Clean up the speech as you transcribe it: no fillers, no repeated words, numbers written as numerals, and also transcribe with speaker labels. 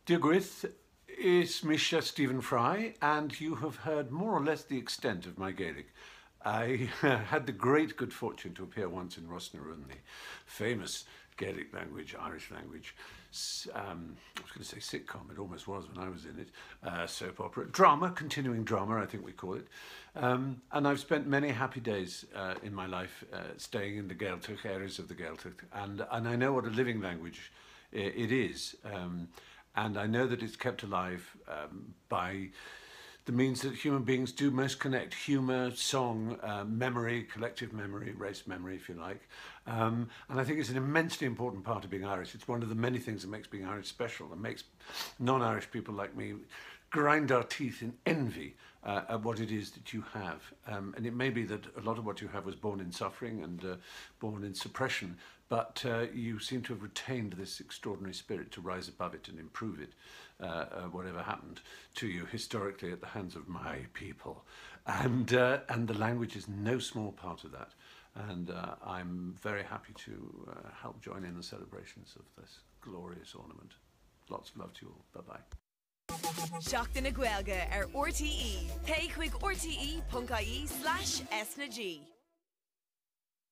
Speaker 1: Dear Gwith, it's Misha Stephen Fry, and you have heard more or less the extent of my Gaelic. I had the great good fortune to appear once in Rosnarun, the famous Gaelic language, Irish language, I was going to say sitcom, it almost was when I was in it, soap opera, drama, continuing drama, I think we call it. And I've spent many happy days in my life staying in the Gaeltacht, areas of the Gaeltacht, and I know what a living language it is. And I know that it's kept alive by the means that human beings do most connect: humour, song, memory, collective memory, race memory, if you like. And I think it's an immensely important part of being Irish. It's one of the many things that makes being Irish special, and makes non-Irish people like me grind our teeth in envy at what it is that you have. And it may be that a lot of what you have was born in suffering and born in suppression, but you seem to have retained this extraordinary spirit to rise above it and improve it, whatever happened to you historically at the hands of my people. And the language is no small part of that. And I'm very happy to help join in the celebrations of this glorious ornament. Lots of love to you all. Bye-bye.
Speaker 2: Seachtain na Gaeilge ar RTE. Cé chuig rte.ie/SNG.